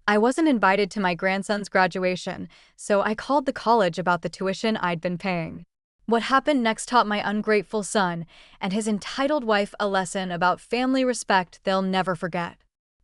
I wasn't invited to my grandson's graduation, so I called the college about the tuition I'd been paying. What happened next taught my ungrateful son and his entitled wife a lesson about family respect they'll never forget.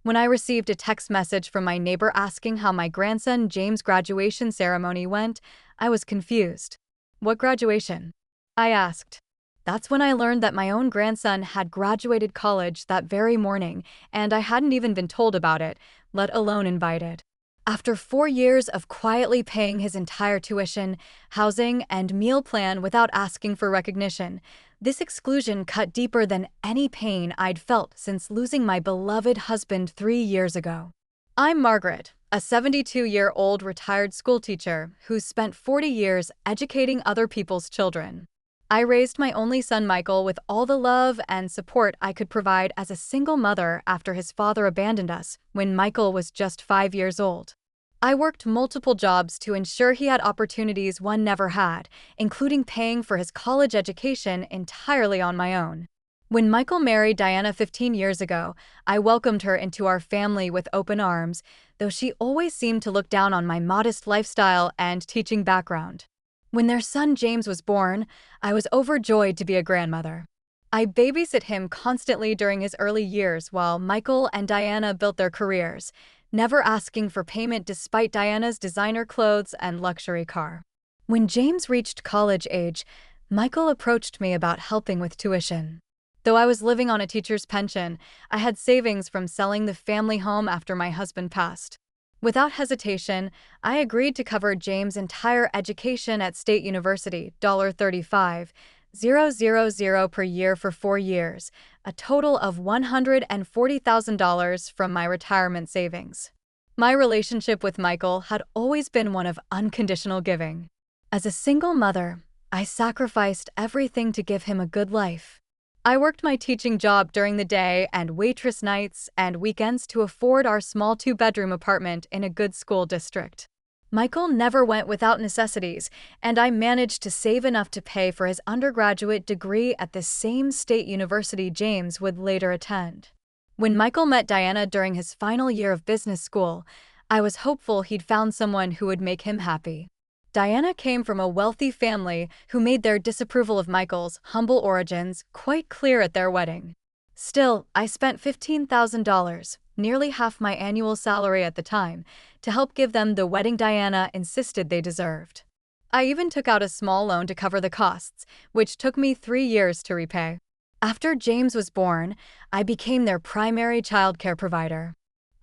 When I received a text message from my neighbor asking how my grandson James' graduation ceremony went, I was confused. "What graduation?" I asked. That's when I learned that my own grandson had graduated college that very morning, and I hadn't even been told about it, let alone invited. After 4 years of quietly paying his entire tuition, housing, and meal plan without asking for recognition, this exclusion cut deeper than any pain I'd felt since losing my beloved husband 3 years ago. I'm Margaret, a 72-year-old retired schoolteacher who's spent 40 years educating other people's children. I raised my only son Michael with all the love and support I could provide as a single mother after his father abandoned us when Michael was just 5 years old. I worked multiple jobs to ensure he had opportunities one never had, including paying for his college education entirely on my own. When Michael married Diana 15 years ago, I welcomed her into our family with open arms, though she always seemed to look down on my modest lifestyle and teaching background. When their son James was born, I was overjoyed to be a grandmother. I babysit him constantly during his early years while Michael and Diana built their careers, never asking for payment despite Diana's designer clothes and luxury car. When James reached college age, Michael approached me about helping with tuition. Though I was living on a teacher's pension, I had savings from selling the family home after my husband passed. Without hesitation, I agreed to cover James' entire education at State University, $35,000 per year for 4 years, a total of $140,000 from my retirement savings. My relationship with Michael had always been one of unconditional giving. As a single mother, I sacrificed everything to give him a good life. I worked my teaching job during the day and waitress nights and weekends to afford our small 2-bedroom apartment in a good school district. Michael never went without necessities, and I managed to save enough to pay for his undergraduate degree at the same state university James would later attend. When Michael met Diana during his final year of business school, I was hopeful he'd found someone who would make him happy. Diana came from a wealthy family who made their disapproval of Michael's humble origins quite clear at their wedding. Still, I spent $15,000, nearly half my annual salary at the time, to help give them the wedding Diana insisted they deserved. I even took out a small loan to cover the costs, which took me 3 years to repay. After James was born, I became their primary childcare provider.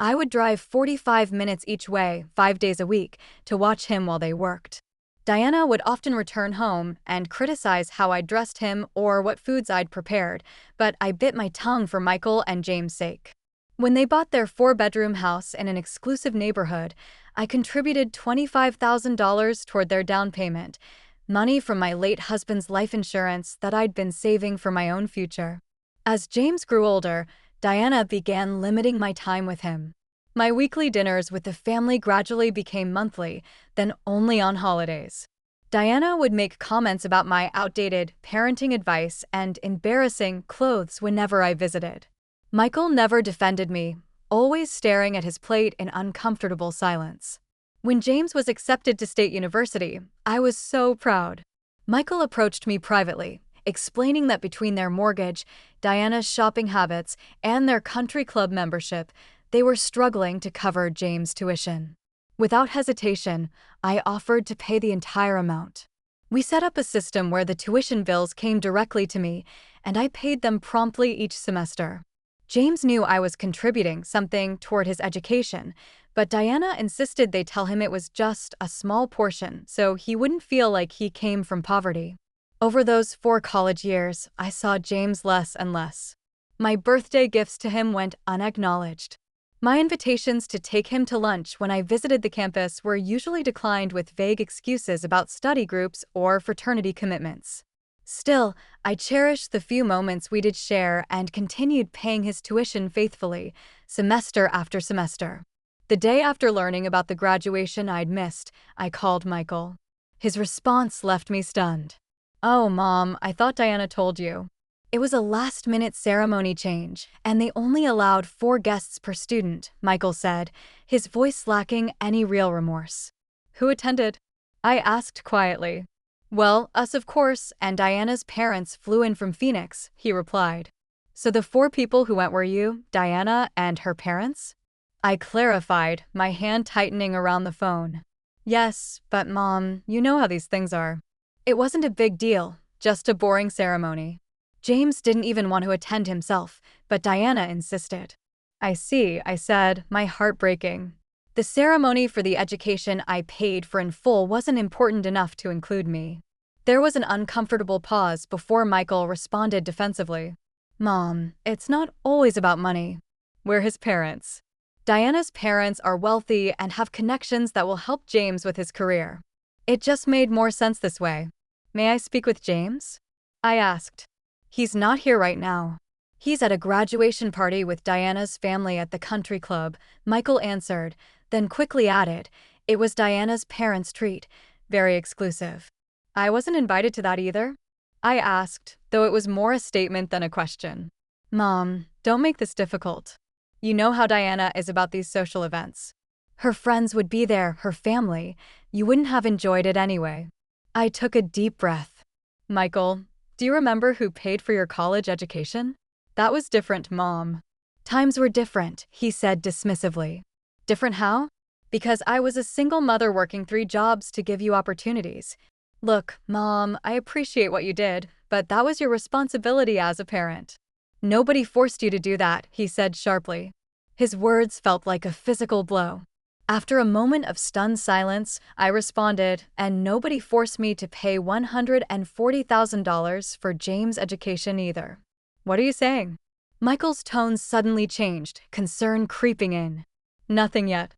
I would drive 45 minutes each way, 5 days a week, to watch him while they worked. Diana would often return home and criticize how I dressed him or what foods I'd prepared, but I bit my tongue for Michael and James' sake. When they bought their 4-bedroom house in an exclusive neighborhood, I contributed $25,000 toward their down payment, money from my late husband's life insurance that I'd been saving for my own future. As James grew older, Diana began limiting my time with him. My weekly dinners with the family gradually became monthly, then only on holidays. Diana would make comments about my outdated parenting advice and embarrassing clothes whenever I visited. Michael never defended me, always staring at his plate in uncomfortable silence. When James was accepted to State University, I was so proud. Michael approached me privately, explaining that between their mortgage, Diana's shopping habits, and their country club membership, they were struggling to cover James' tuition. Without hesitation, I offered to pay the entire amount. We set up a system where the tuition bills came directly to me, and I paid them promptly each semester. James knew I was contributing something toward his education, but Diana insisted they tell him it was just a small portion so he wouldn't feel like he came from poverty. Over those 4 college years, I saw James less and less. My birthday gifts to him went unacknowledged. My invitations to take him to lunch when I visited the campus were usually declined with vague excuses about study groups or fraternity commitments. Still, I cherished the few moments we did share and continued paying his tuition faithfully, semester after semester. The day after learning about the graduation I'd missed, I called Michael. His response left me stunned. "Oh, Mom, I thought Diana told you." It was a last-minute ceremony change, and they only allowed 4 guests per student, Michael said, his voice lacking any real remorse. Who attended? I asked quietly. Well, us of course, and Diana's parents flew in from Phoenix, he replied. So the 4 people who went were you, Diana, and her parents? I clarified, my hand tightening around the phone. Yes, but Mom, you know how these things are. It wasn't a big deal, just a boring ceremony. James didn't even want to attend himself, but Diana insisted. I see, I said, my heart breaking. The ceremony for the education I paid for in full wasn't important enough to include me. There was an uncomfortable pause before Michael responded defensively. Mom, it's not always about money. We're his parents. Diana's parents are wealthy and have connections that will help James with his career. It just made more sense this way. May I speak with James? I asked. He's not here right now. He's at a graduation party with Diana's family at the country club, Michael answered, then quickly added, it was Diana's parents' treat, very exclusive. I wasn't invited to that either. I asked, though it was more a statement than a question. Mom, don't make this difficult. You know how Diana is about these social events. Her friends would be there, her family. You wouldn't have enjoyed it anyway. I took a deep breath. Michael, do you remember who paid for your college education? That was different, Mom. Times were different, he said dismissively. Different how? Because I was a single mother working 3 jobs to give you opportunities. Look, Mom, I appreciate what you did, but that was your responsibility as a parent. Nobody forced you to do that, he said sharply. His words felt like a physical blow. After a moment of stunned silence, I responded, and nobody forced me to pay $140,000 for James' education either. What are you saying? Michael's tone suddenly changed, concern creeping in. Nothing yet.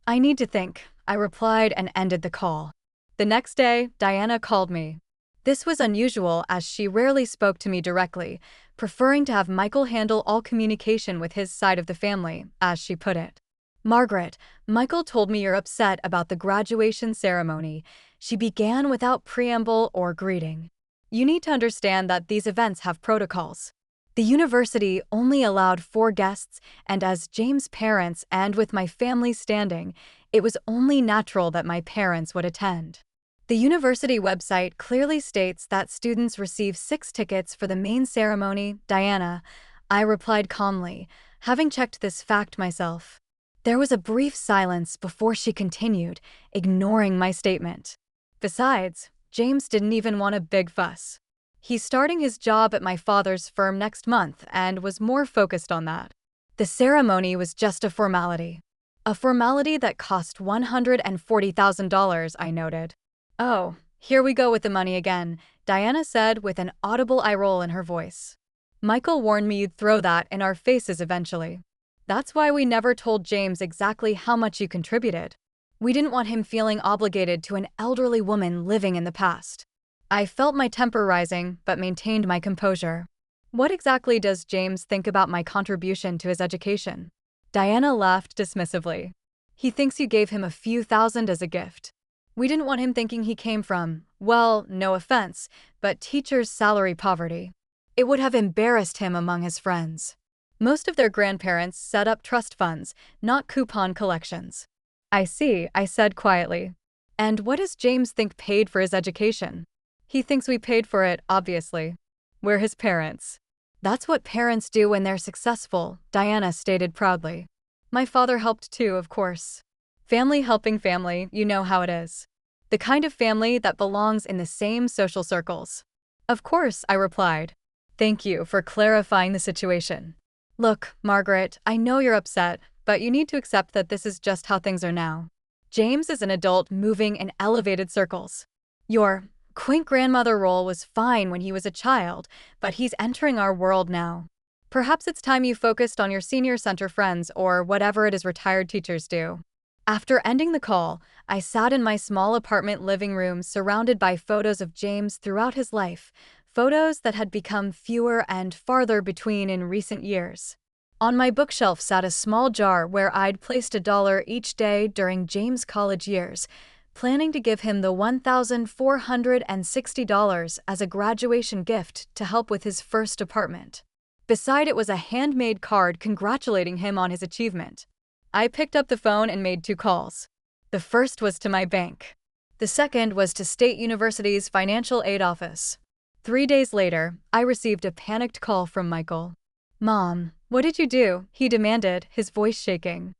I need to think, I replied and ended the call. The next day, Diana called me. This was unusual as she rarely spoke to me directly, preferring to have Michael handle all communication with his side of the family, as she put it. Margaret, Michael told me you're upset about the graduation ceremony. She began without preamble or greeting. You need to understand that these events have protocols. The university only allowed 4 guests, and as James' parents and with my family standing, it was only natural that my parents would attend. The university website clearly states that students receive 6 tickets for the main ceremony, Diana. I replied calmly, having checked this fact myself. There was a brief silence before she continued, ignoring my statement. Besides, James didn't even want a big fuss. He's starting his job at my father's firm next month and was more focused on that. The ceremony was just a formality. A formality that cost $140,000, I noted. Oh, here we go with the money again, Diana said with an audible eye roll in her voice. Michael warned me you'd throw that in our faces eventually. That's why we never told James exactly how much you contributed. We didn't want him feeling obligated to an elderly woman living in the past. I felt my temper rising, but maintained my composure. What exactly does James think about my contribution to his education? Diana laughed dismissively. He thinks you gave him a few thousand as a gift. We didn't want him thinking he came from, well, no offense, but teachers' salary poverty. It would have embarrassed him among his friends. Most of their grandparents set up trust funds, not coupon collections. I see, I said quietly. And what does James think paid for his education? He thinks we paid for it, obviously. We're his parents. That's what parents do when they're successful, Diana stated proudly. My father helped too, of course. Family helping family, you know how it is. The kind of family that belongs in the same social circles. Of course, I replied. Thank you for clarifying the situation. Look, Margaret, I know you're upset, but you need to accept that this is just how things are now. James is an adult moving in elevated circles. Your quaint grandmother role was fine when he was a child, but he's entering our world now. Perhaps it's time you focused on your senior center friends or whatever it is retired teachers do. After ending the call, I sat in my small apartment living room surrounded by photos of James throughout his life, photos that had become fewer and farther between in recent years. On my bookshelf sat a small jar where I'd placed $1 each day during James' college years, planning to give him the $1,460 as a graduation gift to help with his first apartment. Beside it was a handmade card congratulating him on his achievement. I picked up the phone and made 2 calls. The first was to my bank. The second was to State University's financial aid office. 3 days later, I received a panicked call from Michael. "Mom, what did you do?" he demanded, his voice shaking.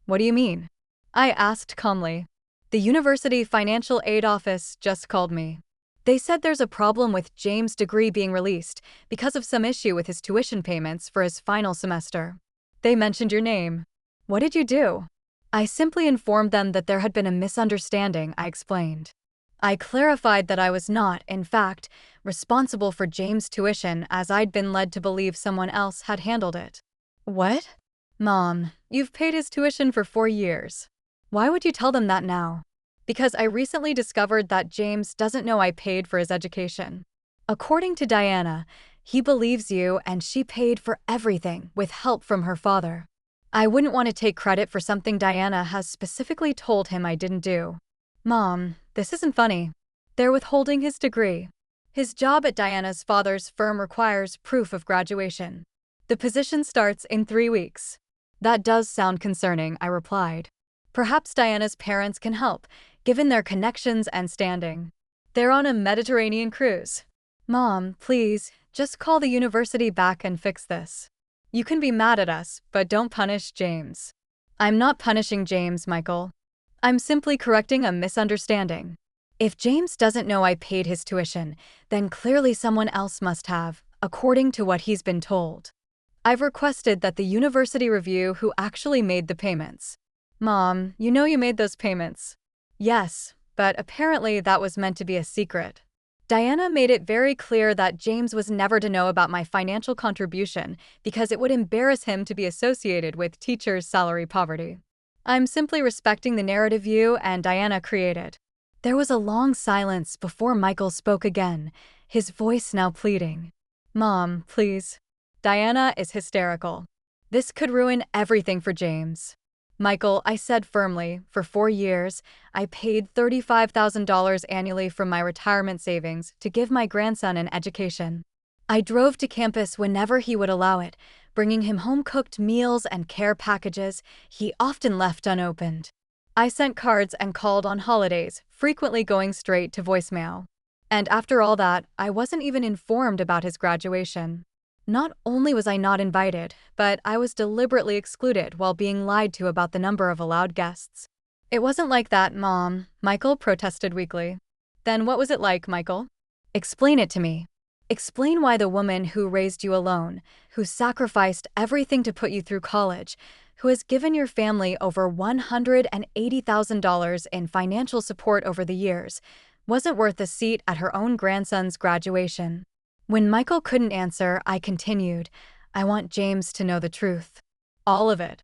"What do you mean?" I asked calmly. "The University Financial Aid Office just called me. They said there's a problem with James' degree being released because of some issue with his tuition payments for his final semester. They mentioned your name." "What did you do?" I simply informed them that there had been a misunderstanding, I explained. I clarified that I was not, in fact, responsible for James' tuition as I'd been led to believe someone else had handled it. "What?" "Mom, you've paid his tuition for 4 years. Why would you tell them that now?" "Because I recently discovered that James doesn't know I paid for his education. According to Diana, he believes you and she paid for everything with help from her father. I wouldn't want to take credit for something Diana has specifically told him I didn't do." "Mom, this isn't funny. They're withholding his degree. His job at Diana's father's firm requires proof of graduation. The position starts in 3 weeks." "That does sound concerning," I replied. "Perhaps Diana's parents can help, given their connections and standing. They're on a Mediterranean cruise." "Mom, please, just call the university back and fix this. You can be mad at us, but don't punish James." "I'm not punishing James, Michael. I'm simply correcting a misunderstanding. If James doesn't know I paid his tuition, then clearly someone else must have, according to what he's been told. I've requested that the university review who actually made the payments." "Mom, you know you made those payments." "Yes, but apparently that was meant to be a secret. Diana made it very clear that James was never to know about my financial contribution because it would embarrass him to be associated with teachers' salary poverty. I'm simply respecting the narrative you and Diana created." There was a long silence before Michael spoke again, his voice now pleading. "Mom, please. Diana is hysterical. This could ruin everything for James." "Michael," I said firmly, "for 4 years, I paid $35,000 annually from my retirement savings to give my grandson an education. I drove to campus whenever he would allow it, bringing him home-cooked meals and care packages he often left unopened. I sent cards and called on holidays, frequently going straight to voicemail. And after all that, I wasn't even informed about his graduation. Not only was I not invited, but I was deliberately excluded while being lied to about the number of allowed guests." "It wasn't like that, Mom," Michael protested weakly. "Then what was it like, Michael? Explain it to me. Explain why the woman who raised you alone, who sacrificed everything to put you through college, who has given your family over $180,000 in financial support over the years, wasn't worth a seat at her own grandson's graduation." When Michael couldn't answer, I continued, "I want James to know the truth. All of it.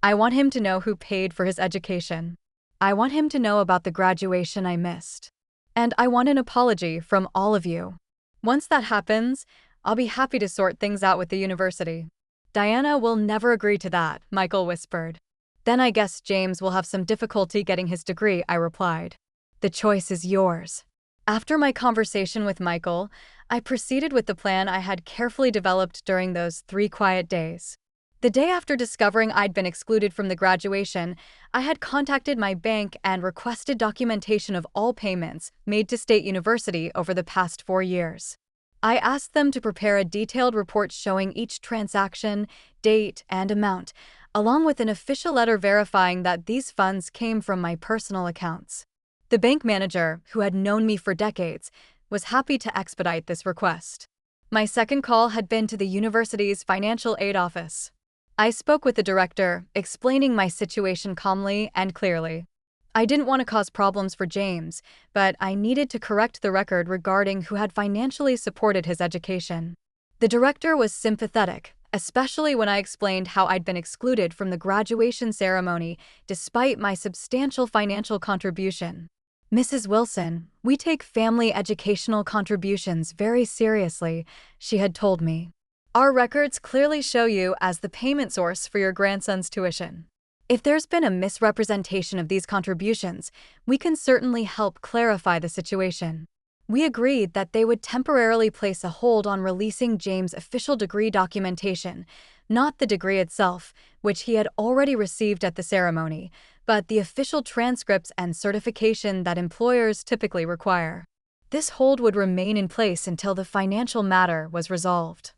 I want him to know who paid for his education. I want him to know about the graduation I missed. And I want an apology from all of you. Once that happens, I'll be happy to sort things out with the university." "Diana will never agree to that," Michael whispered. "Then I guess James will have some difficulty getting his degree," I replied. "The choice is yours." After my conversation with Michael, I proceeded with the plan I had carefully developed during those 3 quiet days. The day after discovering I'd been excluded from the graduation, I had contacted my bank and requested documentation of all payments made to State University over the past 4 years. I asked them to prepare a detailed report showing each transaction, date, and amount, along with an official letter verifying that these funds came from my personal accounts. The bank manager, who had known me for decades, was happy to expedite this request. My second call had been to the university's financial aid office. I spoke with the director, explaining my situation calmly and clearly. I didn't want to cause problems for James, but I needed to correct the record regarding who had financially supported his education. The director was sympathetic, especially when I explained how I'd been excluded from the graduation ceremony despite my substantial financial contribution. "Mrs. Wilson, we take family educational contributions very seriously," she had told me. "Our records clearly show you as the payment source for your grandson's tuition. If there's been a misrepresentation of these contributions, we can certainly help clarify the situation. We agreed that they would temporarily place a hold on releasing James' official degree documentation, not the degree itself, which he had already received at the ceremony, but the official transcripts and certification that employers typically require. This hold would remain in place until the financial matter was resolved.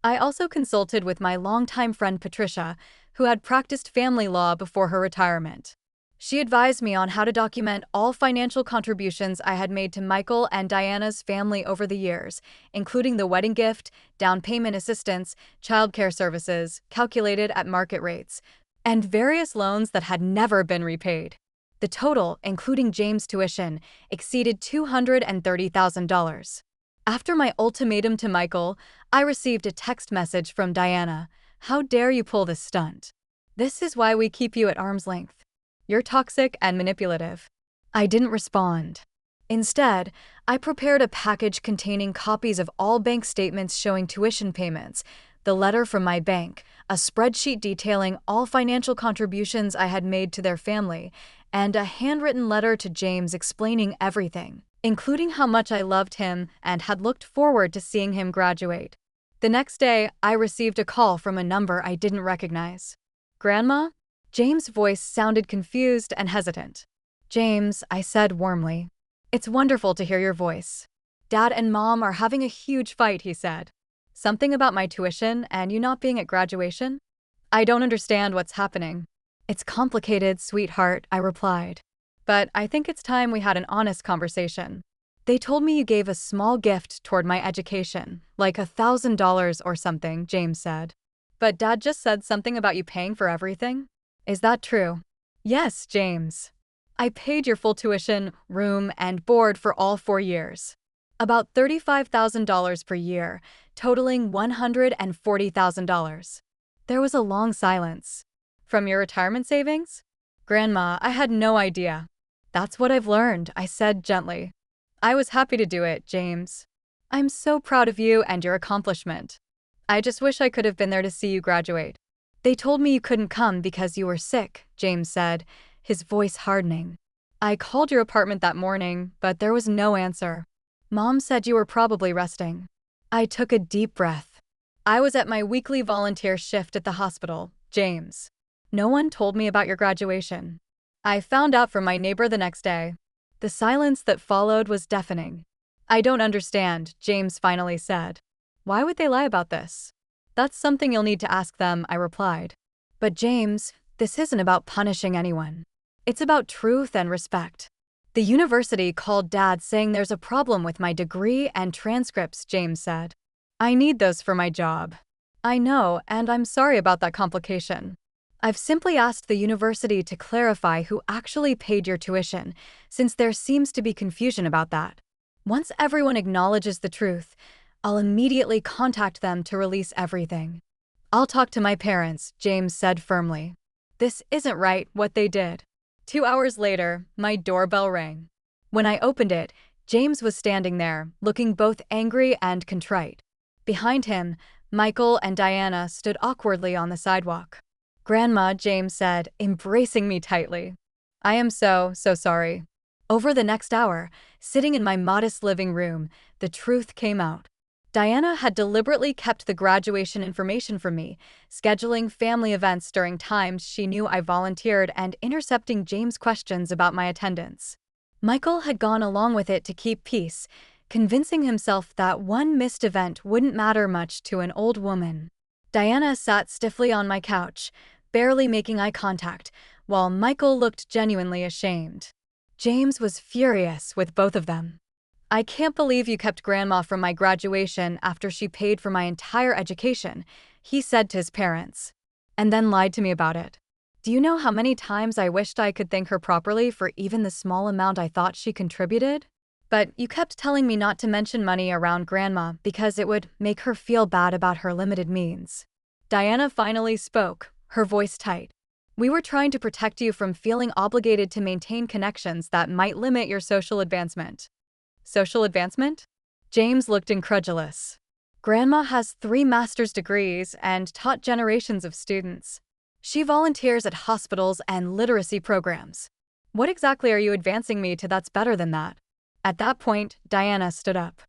I also consulted with my longtime friend Patricia, who had practiced family law before her retirement. She advised me on how to document all financial contributions I had made to Michael and Diana's family over the years, including the wedding gift, down payment assistance, childcare services, calculated at market rates, and various loans that had never been repaid. The total, including James' tuition, exceeded $230,000. After my ultimatum to Michael, I received a text message from Diana. "How dare you pull this stunt? This is why we keep you at arm's length. You're toxic and manipulative." I didn't respond. Instead, I prepared a package containing copies of all bank statements showing tuition payments, the letter from my bank, a spreadsheet detailing all financial contributions I had made to their family, and a handwritten letter to James explaining everything, including how much I loved him and had looked forward to seeing him graduate. The next day, I received a call from a number I didn't recognize. "Grandma?" James' voice sounded confused and hesitant. "James," I said warmly. "It's wonderful to hear your voice." "Dad and Mom are having a huge fight," he said. "Something about my tuition and you not being at graduation? I don't understand what's happening." "It's complicated, sweetheart," I replied. "But I think it's time we had an honest conversation. They told me you gave a small gift toward my education, like $1,000 or something," James said. "But Dad just said something about you paying for everything. Is that true?" "Yes, James. I paid your full tuition, room, and board for all 4 years. About $35,000 per year, totaling $140,000. There was a long silence. "From your retirement savings?" "Grandma, I had no idea." "That's what I've learned," I said gently. "I was happy to do it, James. I'm so proud of you and your accomplishment. I just wish I could have been there to see you graduate." "They told me you couldn't come because you were sick," James said, his voice hardening. "I called your apartment that morning, but there was no answer. Mom said you were probably resting." I took a deep breath. "I was at my weekly volunteer shift at the hospital, James. No one told me about your graduation. I found out from my neighbor the next day." The silence that followed was deafening. "I don't understand," James finally said. "Why would they lie about this?" "That's something you'll need to ask them," I replied. "But James, this isn't about punishing anyone. It's about truth and respect." "The university called Dad saying there's a problem with my degree and transcripts," James said. "I need those for my job." "I know, and I'm sorry about that complication. I've simply asked the university to clarify who actually paid your tuition, since there seems to be confusion about that. Once everyone acknowledges the truth, I'll immediately contact them to release everything." "I'll talk to my parents," James said firmly. "This isn't right, what they did." 2 hours later, my doorbell rang. When I opened it, James was standing there, looking both angry and contrite. Behind him, Michael and Diana stood awkwardly on the sidewalk. "Grandma," James said, embracing me tightly. "I am so sorry." Over the next hour, sitting in my modest living room, the truth came out. Diana had deliberately kept the graduation information from me, scheduling family events during times she knew I volunteered and intercepting James' questions about my attendance. Michael had gone along with it to keep peace, convincing himself that one missed event wouldn't matter much to an old woman. Diana sat stiffly on my couch, barely making eye contact, while Michael looked genuinely ashamed. James was furious with both of them. "I can't believe you kept Grandma from my graduation after she paid for my entire education," he said to his parents, "and then lied to me about it. Do you know how many times I wished I could thank her properly for even the small amount I thought she contributed? But you kept telling me not to mention money around Grandma because it would make her feel bad about her limited means." Diana finally spoke, her voice tight. "We were trying to protect you from feeling obligated to maintain connections that might limit your social advancement." "Social advancement?" James looked incredulous. "Grandma has 3 master's degrees and taught generations of students. She volunteers at hospitals and literacy programs. What exactly are you advancing me to that's better than that? At that point, Diana stood up.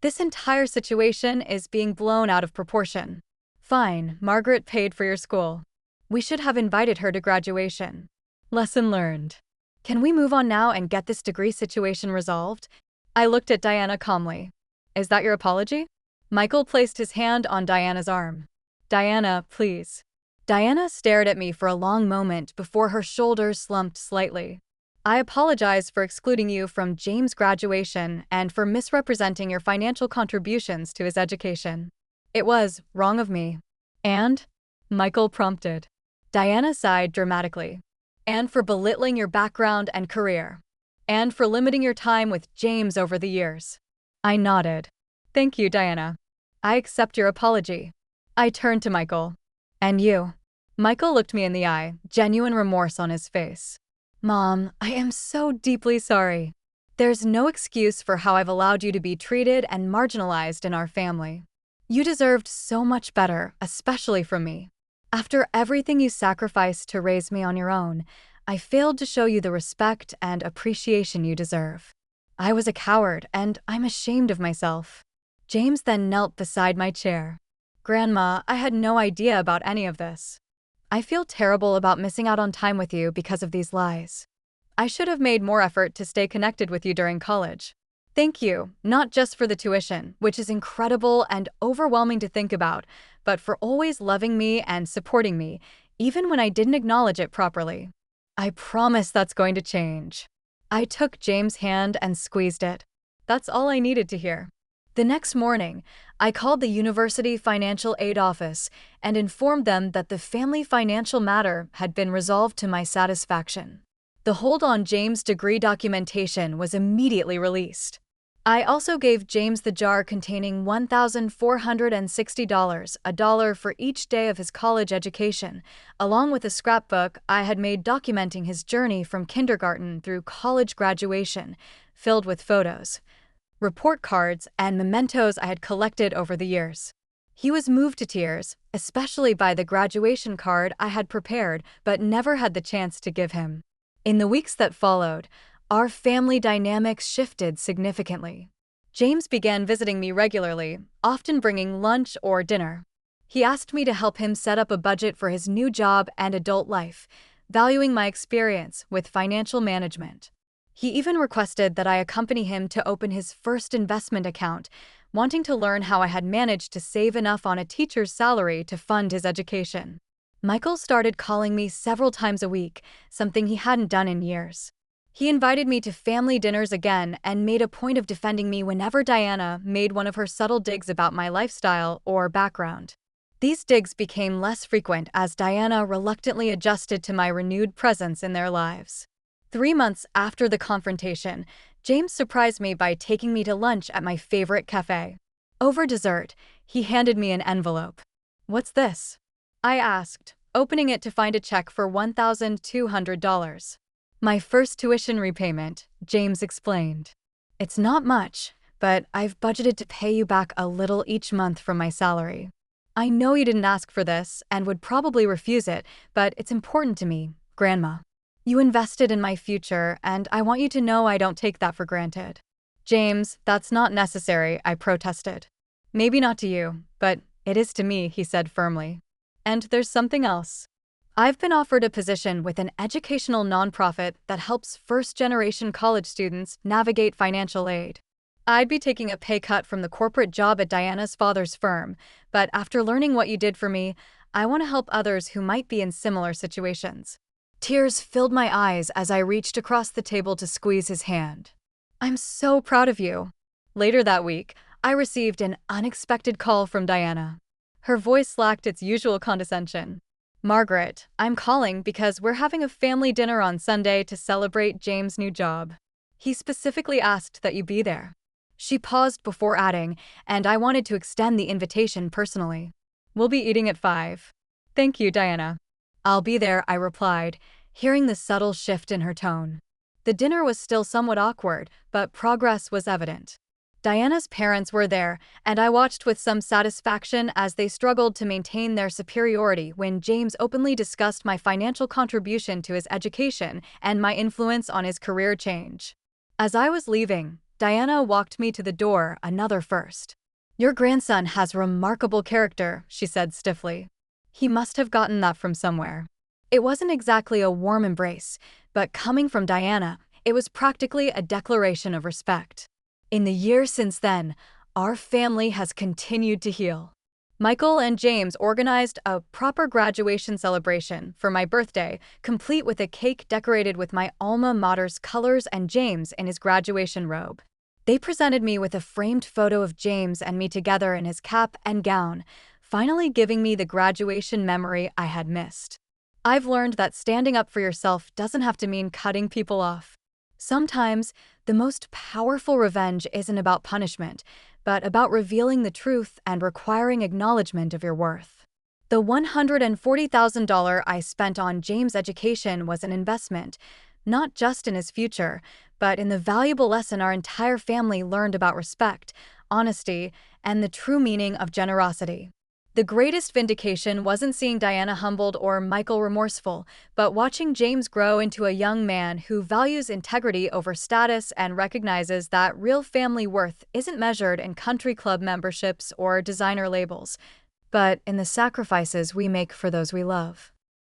This entire situation is being blown out of proportion. Fine, Margaret paid for your school. We should have invited her to graduation. Lesson learned. Can we move on now and get this degree situation resolved? I looked at Diana calmly. Is that your apology? Michael placed his hand on Diana's arm. Diana, please. Diana stared at me for a long moment before her shoulders slumped slightly. I apologize for excluding you from James' graduation and for misrepresenting your financial contributions to his education. It was wrong of me. And? Michael prompted. Diana sighed dramatically. And for belittling your background and career. And for limiting your time with James over the years. I nodded. Thank you, Diana. I accept your apology. I turned to Michael. And you? Michael looked me in the eye, genuine remorse on his face. Mom, I am so deeply sorry. There's no excuse for how I've allowed you to be treated and marginalized in our family. You deserved so much better, especially from me. After everything you sacrificed to raise me on your own, I failed to show you the respect and appreciation you deserve. I was a coward, and I'm ashamed of myself. James then knelt beside my chair. Grandma, I had no idea about any of this. I feel terrible about missing out on time with you because of these lies. I should have made more effort to stay connected with you during college. Thank you, not just for the tuition, which is incredible and overwhelming to think about, but for always loving me and supporting me, even when I didn't acknowledge it properly. I promise that's going to change. I took James' hand and squeezed it. That's all I needed to hear. The next morning, I called the university financial aid office and informed them that the family financial matter had been resolved to my satisfaction. The hold on James' degree documentation was immediately released. I also gave James the jar containing $1,460, a dollar for each day of his college education, along with a scrapbook I had made documenting his journey from kindergarten through college graduation, filled with photos, report cards, and mementos I had collected over the years. He was moved to tears, especially by the graduation card I had prepared but never had the chance to give him. In the weeks that followed, our family dynamics shifted significantly. James began visiting me regularly, often bringing lunch or dinner. He asked me to help him set up a budget for his new job and adult life, valuing my experience with financial management. He even requested that I accompany him to open his first investment account, wanting to learn how I had managed to save enough on a teacher's salary to fund his education. Michael started calling me several times a week, something he hadn't done in years. He invited me to family dinners again and made a point of defending me whenever Diana made one of her subtle digs about my lifestyle or background. These digs became less frequent as Diana reluctantly adjusted to my renewed presence in their lives. 3 months after the confrontation, James surprised me by taking me to lunch at my favorite cafe. Over dessert, he handed me an envelope. "What's this?" I asked, opening it to find a check for $1,200. "My first tuition repayment," James explained. "It's not much, but I've budgeted to pay you back a little each month from my salary. I know you didn't ask for this and would probably refuse it, but it's important to me, Grandma. You invested in my future, and I want you to know I don't take that for granted." "James, that's not necessary," I protested. "Maybe not to you, but it is to me," he said firmly. "And there's something else. I've been offered a position with an educational nonprofit that helps first-generation college students navigate financial aid. I'd be taking a pay cut from the corporate job at Diana's father's firm, but after learning what you did for me, I want to help others who might be in similar situations." Tears filled my eyes as I reached across the table to squeeze his hand. "I'm so proud of you." Later that week, I received an unexpected call from Diana. Her voice lacked its usual condescension. "Margaret, I'm calling because we're having a family dinner on Sunday to celebrate James' new job. He specifically asked that you be there." She paused before adding, and I wanted to extend the invitation personally. "We'll be eating at 5. "Thank you, Diana." "I'll be there," I replied, hearing the subtle shift in her tone. The dinner was still somewhat awkward, but progress was evident. Diana's parents were there, and I watched with some satisfaction as they struggled to maintain their superiority when James openly discussed my financial contribution to his education and my influence on his career change. As I was leaving, Diana walked me to the door, another first. "Your grandson has remarkable character," she said stiffly. "He must have gotten that from somewhere." It wasn't exactly a warm embrace, but coming from Diana, it was practically a declaration of respect. In the years since then, our family has continued to heal. Michael and James organized a proper graduation celebration for my birthday, complete with a cake decorated with my alma mater's colors and James in his graduation robe. They presented me with a framed photo of James and me together in his cap and gown, finally giving me the graduation memory I had missed. I've learned that standing up for yourself doesn't have to mean cutting people off. Sometimes, the most powerful revenge isn't about punishment, but about revealing the truth and requiring acknowledgement of your worth. The $140,000 I spent on James' education was an investment, not just in his future, but in the valuable lesson our entire family learned about respect, honesty, and the true meaning of generosity. The greatest vindication wasn't seeing Diana humbled or Michael remorseful, but watching James grow into a young man who values integrity over status and recognizes that real family worth isn't measured in country club memberships or designer labels, but in the sacrifices we make for those we love.